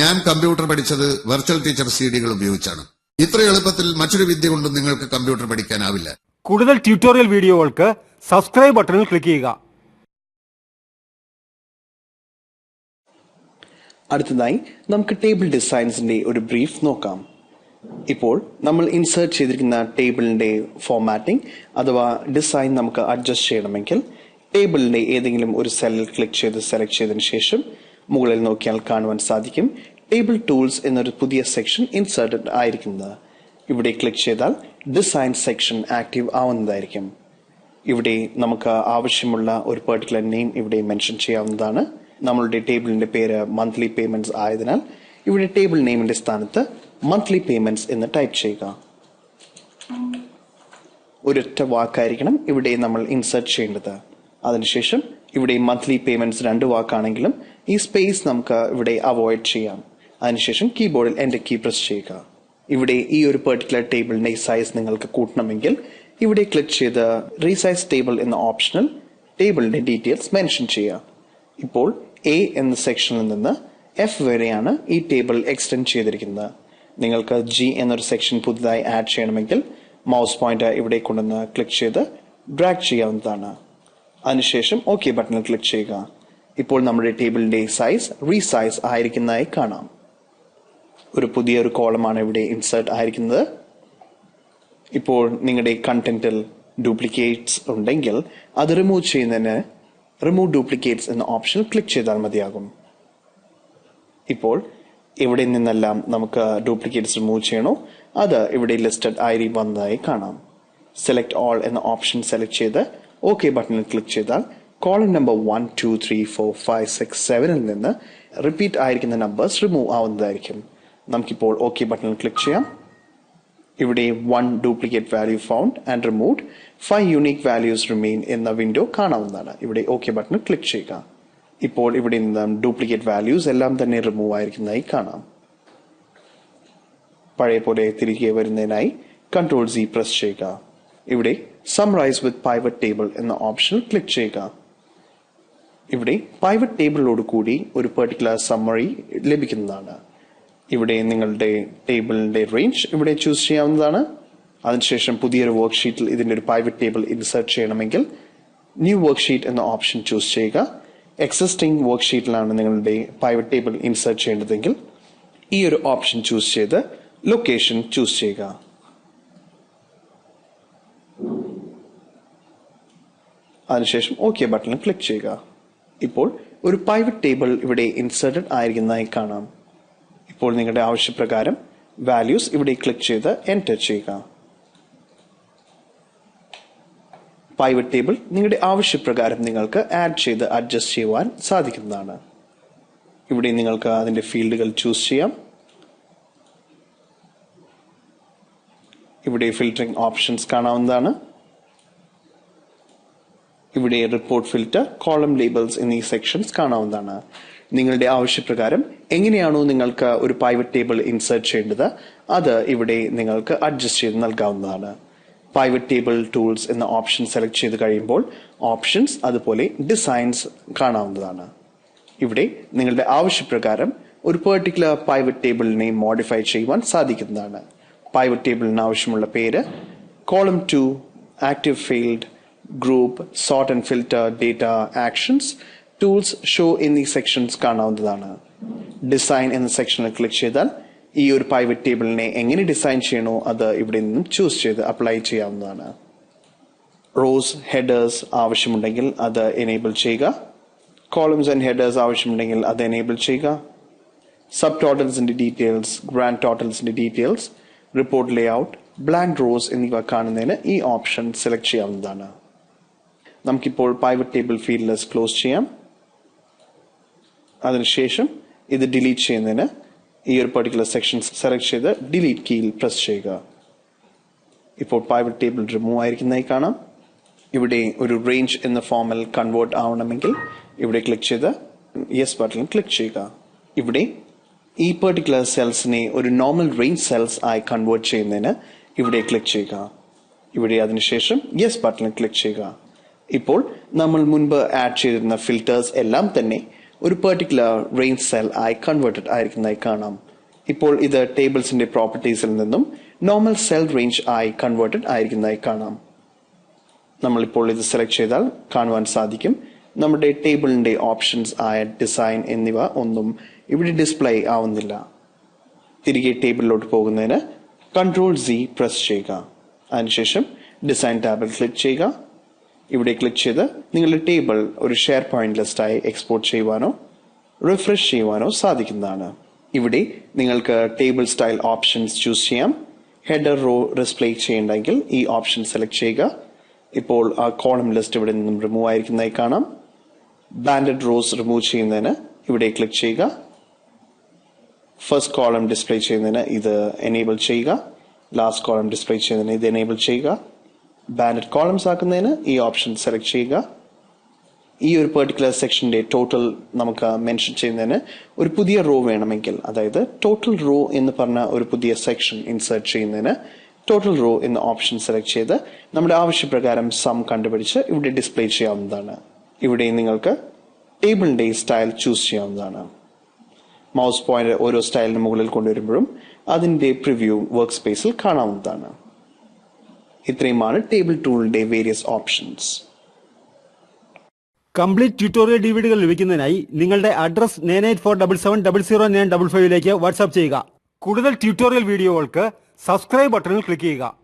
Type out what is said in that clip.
ഞാൻ കമ്പ്യൂട്ടർ പഠിച്ചത് virtual teacher സിഡികൾ ഉപയോഗിച്ചാണ്. ഇത്ര എളുപ്പത്തിൽ മറ്റൊരു വിദ്യ കൊണ്ടും നിങ്ങൾക്ക് കമ്പ്യൂട്ടർ പഠിക്കാനാവില്ല. കൂടുതൽ ട്യൂട്ടോറിയൽ വീഡിയോകൾക്ക് സബ്സ്ക്രൈബ് ബട്ടണിൽ ക്ലിക്ക് ചെയ്യുക. അടുത്തതായി നമുക്ക് ടേബിൾ ഡിസൈൻസിന്റെ ഒരു ബ്രീഫ് നോക്കാം. ഇപ്പോൾ നമ്മൾ ഇൻസേർട്ട് ചെയ്തിരിക്കുന്ന ടേബിളിന്റെ ഫോർമാറ്റിംഗ് അഥവാ ഡിസൈൻ നമുക്ക് അഡ്ജസ്റ്റ് ചെയ്യണമെങ്കിൽ ടേബിളിന്റെ ഏതെങ്കിലും ഒരു സെല്ലിൽ ക്ലിക്ക് ചെയ്ത് സെലക്ട് ചെയ്തതിനു ശേഷം മുകളിൽ നോക്കിയാൽ കാണുവാൻ സാധിക്കും ടേബിൾ ടൂൾസ് എന്നൊരു പുതിയ സെക്ഷൻ ഇൻസേർട്ടഡ് ആയിരിക്കുന്നത്. ഇവിടെ ക്ലിക്ക് ചെയ്താൽ ഡിസൈൻ സെക്ഷൻ ആക്റ്റീവ് ആവുന്നതായിരിക്കും. ഇവിടെ നമുക്ക് ആവശ്യമുള്ള ഒരു പെർട്ടിക്കുലർ നെയിം ഇവിടെ മെൻഷൻ ചെയ്യാവുന്നതാണ്. നമ്മളുടെ ടേബിളിന്റെ പേര് മന്ത്ലി പേയ്മെന്റ്സ് ആയതിനാൽ ഇവിടെ ടേബിൾ നെയിമിന്റെ സ്ഥാനത്ത് മന്ത്ലി പേയ്മെന്റ്സ് എന്ന് ടൈപ്പ് ചെയ്യുക. ഒരൊറ്റ വാക്കായിരിക്കണം ഇവിടെ നമ്മൾ ഇൻസേർട്ട് ചെയ്യേണ്ടത്. അതിനുശേഷം ഇവിടെ മന്ത്ലി പേയ്മെന്റ്സ് 2 വാക്കാണെങ്കിലും ഈ സ്പേസ് നമുക്ക് ഇവിടെ അവോയ്ഡ് ചെയ്യാം. അതിനുശേഷം കീബോർഡിൽ എന്റെ കീ പ്രസ് ചെയ്യുക. ഇവിടെ ഈ ഒരു പെർട്ടിക്കുലർ ടേബിളിന്റെ സൈസ് നിങ്ങൾക്ക് കൂട്ടണമെങ്കിൽ ഇവിടെ ക്ലിക്ക് ചെയ്ത് റീസൈസ് ടേബിൾ എന്ന ഓപ്ഷനിൽ ടേബിളിന്റെ ഡീറ്റെയിൽസ് മെൻഷൻ ചെയ്യുക. ഇപ്പോൾ എ എന്ന സെക്ഷനിൽ നിന്ന് എഫ് വരെയാണ് ഈ ടേബിൾ എക്സ്റ്റെൻഡ് ചെയ്തിരിക്കുന്നത്. നിങ്ങൾക്ക് ജി എന്നൊരു സെക്ഷൻ പുതുതായി ആഡ് ചെയ്യണമെങ്കിൽ മൗസ് പോയിന്റർ ഇവിടെ കൊണ്ടുവന്ന് ക്ലിക്ക് ചെയ്ത് ഡ്രാഗ് ചെയ്യാവുന്നതാണ്. അതിനുശേഷം ഓക്കെ ബട്ടണിൽ ക്ലിക്ക് ചെയ്യുക. ഇപ്പോൾ നമ്മുടെ ടേബിളിന്റെ സൈസ് റീസൈസ് ആയിരിക്കുന്നതായി കാണാം. ഒരു പുതിയൊരു കോളമാണ് ഇവിടെ ഇൻസേർട്ട് ആയിരിക്കുന്നത്. ഇപ്പോൾ നിങ്ങളുടെ കണ്ടന്റിൽ ഡ്യൂപ്ലിക്കേറ്റ്സ് ഉണ്ടെങ്കിൽ അത് റിമൂവ് ചെയ്യുന്നതിന് റിമൂവ് ഡ്യൂപ്ലിക്കേറ്റ്സ് എന്ന ഓപ്ഷനിൽ ക്ലിക്ക് ചെയ്താൽ മതിയാകും. ഇപ്പോൾ ഇവിടെ നിന്നെല്ലാം നമുക്ക് ഡ്യൂപ്ലിക്കേറ്റ്സ് റിമൂവ് ചെയ്യണോ അത് ഇവിടെ ലിസ്റ്റഡ് ആയി വന്നതായി കാണാം. സെലക്ട് ഓൾ എന്ന ഓപ്ഷൻ സെലക്ട് ചെയ്ത് ഓക്കെ ബട്ടണിൽ ക്ലിക്ക് ചെയ്താൽ കോളം നമ്പർ 1, 2, 3, 4, 5, 6, 7 നിന്ന് റിപ്പീറ്റ് ആയിരിക്കുന്ന നമ്പേഴ്സ് റിമൂവ് ആവുന്നതായിരിക്കും. നമുക്കിപ്പോൾ ഓക്കെ ബട്ടണിൽ ക്ലിക്ക് ചെയ്യാം. ഇവിടെ 1 duplicate value found and removed, 5 unique values remain എന്ന വിൻഡോ കാണാവുന്നതാണ്. ഇവിടെ ഓക്കെ ബട്ടണിൽ ക്ലിക്ക് ചെയ്യുക. ഇപ്പോൾ ഇവിടെ നിന്ന് ഡ്യൂപ്ലിക്കേറ്റ് വാല്യൂസ് എല്ലാം തന്നെ റിമൂവ് ആയിരിക്കുന്നതായി കാണാം. പഴയ പോലെ തിരികെ വരുന്നതിനായി Ctrl+Z പ്രസ് ചെയ്യുക. ഇവിടെ സമ്മറൈസ് വിത്ത് പൈവറ്റ് ടേബിൾ എന്ന ഓപ്ഷനിൽ ക്ലിക്ക് ചെയ്യുക. ഇവിടെ പൈവറ്റ് ടേബിളിനോട് കൂടി ഒരു പെർട്ടിക്കുലർ സമ്മറി ലഭിക്കുന്നതാണ്. ഇവിടെ നിങ്ങളുടെ ടേബിളിന്റെ റേഞ്ച് ഇവിടെ ചൂസ് ചെയ്യാവുന്നതാണ്. അതിനുശേഷം പുതിയൊരു വർക്ക്ഷീറ്റിൽ ഇതിന്റെ ഒരു പൈവറ്റ് ടേബിൾ ഇൻസേർട്ട് ചെയ്യണമെങ്കിൽ ന്യൂ വർക്ക്ഷീറ്റ് എന്ന ഓപ്ഷൻ ചൂസ് ചെയ്യുക. എക്സിസ്റ്റിംഗ് വർക്ക്ഷീറ്റിലാണ് നിങ്ങളുടെ പൈവറ്റ് ടേബിൾ ഇൻസേർട്ട് ചെയ്യേണ്ടതെങ്കിൽ ഈ ഒരു ഓപ്ഷൻ ചൂസ് ചെയ്ത് ലൊക്കേഷൻ ചൂസ് ചെയ്യുക. അതിനുശേഷം ഓക്കെ ബട്ടണിൽ ക്ലിക്ക് ചെയ്യുക. ഇപ്പോൾ ഒരു പൈവറ്റ് ടേബിൾ ഇവിടെ ഇൻസേർട്ടഡ് ആയിരിക്കുന്നതായി കാണാം. ഇപ്പോൾ നിങ്ങളുടെ ആവശ്യപ്രകാരം വാല്യൂസ് ഇവിടെ ക്ലിക്ക് ചെയ്ത് എന്റർ ചെയ്യുക. പൈവറ്റ് ടേബിൾ നിങ്ങളുടെ ആവശ്യപ്രകാരം നിങ്ങൾക്ക് ആഡ് ചെയ്ത് അഡ്ജസ്റ്റ് ചെയ്യുവാൻ സാധിക്കുന്നതാണ്. ഇവിടെ നിങ്ങൾക്ക് അതിന്റെ ഫീൽഡുകൾ ചൂസ് ചെയ്യാം. ഇവിടെ ഫിൽറ്ററിംഗ് ഓപ്ഷൻസ് കാണാവുന്നതാണ്. ഇവിടെ റിപ്പോർട്ട് ഫിൽറ്റർ, കോളം ലേബിൾസ് എന്നീ സെക്ഷൻസ് കാണാവുന്നതാണ്. നിങ്ങളുടെ ആവശ്യപ്രകാരം എങ്ങനെയാണോ നിങ്ങൾക്ക് ഒരു പൈവറ്റ് ടേബിൾ ഇൻസേർട്ട് ചെയ്യേണ്ടത് അത് ഇവിടെ നിങ്ങൾക്ക് അഡ്ജസ്റ്റ് ചെയ്ത് നൽകാവുന്നതാണ്. പൈവറ്റ് ടേബിൾ ടൂൾസ് എന്ന ഓപ്ഷൻ സെലക്ട് ചെയ്ത് കഴിയുമ്പോൾ ഓപ്ഷൻസ് അതുപോലെ ഡിസൈൻസ് കാണാവുന്നതാണ്. ഇവിടെ നിങ്ങളുടെ ആവശ്യപ്രകാരം ഒരു പെർട്ടിക്കുലർ പൈവറ്റ് ടേബിളിനെ മോഡിഫൈ ചെയ്യുവാൻ സാധിക്കുന്നതാണ്. പൈവറ്റ് ടേബിളിന് ആവശ്യമുള്ള പേര്, column 2, active field, group, sort and filter, data, actions, tools, show എന്നീ സെക്ഷൻസ് കാണാവുന്നതാണ്. ഡിസൈൻ എന്ന സെക്ഷനിൽ ക്ലിക്ക് ചെയ്താൽ ഈ ഒരു പൈവറ്റ് ടേബിളിനെ എങ്ങനെ ഡിസൈൻ ചെയ്യണോ അത് ഇവിടെ നിന്നും ചൂസ് ചെയ്ത് അപ്ലൈ ചെയ്യാവുന്നതാണ്. റോസ്, ഹെഡേഴ്സ് ആവശ്യമുണ്ടെങ്കിൽ അത് എനേബിൾ ചെയ്യുക. കോളംസ് ആൻഡ് ഹെഡേഴ്സ് ആവശ്യമുണ്ടെങ്കിൽ അത് എനേബിൾ ചെയ്യുക. സബ് ടോട്ടൽസിന്റെ ഡീറ്റെയിൽസ്, ഗ്രാൻഡ് ടോട്ടൽസിന്റെ details, report layout, blank rows എന്നിവ കാണുന്നതിന് ഈ ഓപ്ഷൻ സെലക്ട് ചെയ്യാവുന്നതാണ്. നമുക്കിപ്പോൾ പൈവറ്റ് ടേബിൾ ഫീൽഡ്ലെസ് ക്ലോസ് ചെയ്യാം. അതിനുശേഷം ഇത് ഡിലീറ്റ് ചെയ്യുന്നതിന് ഈ ഒരു പെർട്ടിക്കുലർ സെക്ഷൻ സെലക്ട് ചെയ്ത് ഡിലീറ്റ് കീയിൽ പ്രസ് ചെയ്യുക. ഇപ്പോൾ പൈവറ്റ് ടേബിൾ റിമൂവ് ആയിരിക്കുന്നതായി കാണാം. ഇവിടെ ഒരു റേഞ്ച് എന്ന ഫോമിൽ കൺവേർട്ട് ആവണമെങ്കിൽ ഇവിടെ ക്ലിക്ക് ചെയ്ത് യെസ് ബട്ടണിൽ ക്ലിക്ക് ചെയ്യുക. ഇവിടെ ഈ പെർട്ടിക്കുലർ സെൽസിനെ ഒരു നോർമൽ റേഞ്ച് സെൽസ് ആയി കൺവേർട്ട് ചെയ്യുന്നതിന് ഇവിടെ ക്ലിക്ക് ചെയ്യുക. ഇവിടെ അതിനുശേഷം യെസ് ബട്ടണിൽ ക്ലിക്ക് ചെയ്യുക. ഇപ്പോൾ നമ്മൾ മുൻപ് ആഡ് ചെയ്തിരുന്ന ഫിൽറ്റേഴ്സ് എല്ലാം തന്നെ ഒരു പെർട്ടിക്കുലർ റേഞ്ച് സെൽ ആയി കൺവേർട്ടഡ് ആയിരിക്കുന്നതായി കാണാം. ഇപ്പോൾ ഇത് ടേബിൾസിന്റെ പ്രോപ്പർട്ടീസിൽ നിന്നും നോർമൽ സെൽ റേഞ്ച് ആയി കൺവേർട്ടഡ് ആയിരിക്കുന്നതായി കാണാം. നമ്മളിപ്പോൾ ഇത് സെലക്ട് ചെയ്താൽ കാണുവാൻ സാധിക്കും നമ്മുടെ ടേബിളിന്റെ ഓപ്ഷൻസ് ആയ ഡിസൈൻ എന്നിവ ഒന്നും ഇവിടെ ഡിസ്പ്ലേ ആവുന്നില്ല. തിരികെ ടേബിളിലോട്ട് പോകുന്നതിന് Ctrl+Z പ്രസ് ചെയ്യുക. അതിനുശേഷം ഡിസൈൻ ടാബിൽ ക്ലിക്ക് ചെയ്യുക. ഇവിടെ ക്ലിക്ക് ചെയ്ത് നിങ്ങളുടെ ടേബിൾ ഒരു ഷെയർ പോയിന്റ് ലിസ്റ്റായി എക്സ്പോർട്ട് ചെയ്യുവാനോ റിഫ്രഷ് ചെയ്യുവാനോ സാധിക്കുന്നതാണ്. ഇവിടെ നിങ്ങൾക്ക് ടേബിൾ സ്റ്റൈൽ ഓപ്ഷൻസ് ചൂസ് ചെയ്യാം. ഹെഡർ റോ ഡിസ്പ്ലേ ചെയ്യണമെങ്കിൽ ഈ ഓപ്ഷൻ സെലക്ട് ചെയ്യുക. ഇപ്പോൾ ആ കോളം ലിസ്റ്റ് ഇവിടെ നിന്നും റിമൂവ് ആയിരിക്കുന്നതായി കാണാം. ബാൻഡഡ് റോസ് റിമൂവ് ചെയ്യുന്നതിന് ഇവിടെ ക്ലിക്ക് ചെയ്യുക. ഫസ്റ്റ് കോളം ഡിസ്പ്ലേ ചെയ്യുന്നതിന് ഇത് എനേബിൾ ചെയ്യുക. ലാസ്റ്റ് കോളം ഡിസ്പ്ലേ ചെയ്യുന്നതിന് ഇത് എനേബിൾ ചെയ്യുക. ബാൻഡഡ് കോളംസ് ആക്കുന്നതിന് ഈ ഓപ്ഷൻ സെലക്ട് ചെയ്യുക. ഈ ഒരു പെർട്ടിക്കുലർ സെക്ഷന്റെ ടോട്ടൽ നമുക്ക് മെൻഷൻ ചെയ്യുന്നതിന് ഒരു പുതിയ റോ വേണമെങ്കിൽ, അതായത് ടോട്ടൽ റോ എന്ന് പറഞ്ഞ ഒരു പുതിയ സെക്ഷൻ ഇൻസേർട്ട് ചെയ്യുന്നതിന് ടോട്ടൽ റോ എന്ന ഓപ്ഷൻ സെലക്ട് ചെയ്ത് നമ്മുടെ ആവശ്യപ്രകാരം സം കണ്ടുപിടിച്ച് ഇവിടെ ഡിസ്പ്ലേ ചെയ്യാവുന്നതാണ്. ഇവിടെ നിങ്ങൾക്ക് ടേബിളിന്റെ സ്റ്റൈൽ ചൂസ് ചെയ്യാവുന്നതാണ്. മൗസ് പോയിന്റ് ഓരോ സ്റ്റൈലിന് മുകളിൽ കൊണ്ടുവരുമ്പോഴും അതിന്റെ പ്രിവ്യൂ വർക്ക് സ്പേസിൽ കാണാവുന്നതാണ്. ഇത്രയുമാണ് ടേബിൾ ടൂളിന്റെ വേരിയസ് ഓപ്ഷൻസ്. കംപ്ലീറ്റ് ട്യൂട്ടോറിയൽ ഡിവിഡികൾ ലഭിക്കുന്നതിനായി നിങ്ങളുടെ അഡ്രസ് 9847700955 വാട്സ്ആപ്പ് ചെയ്യുക. കൂടുതൽ ട്യൂട്ടോറിയൽ വീഡിയോകൾക്ക് സബ്സ്ക്രൈബ് ബട്ടണിൽ ക്ലിക്ക് ചെയ്യുക.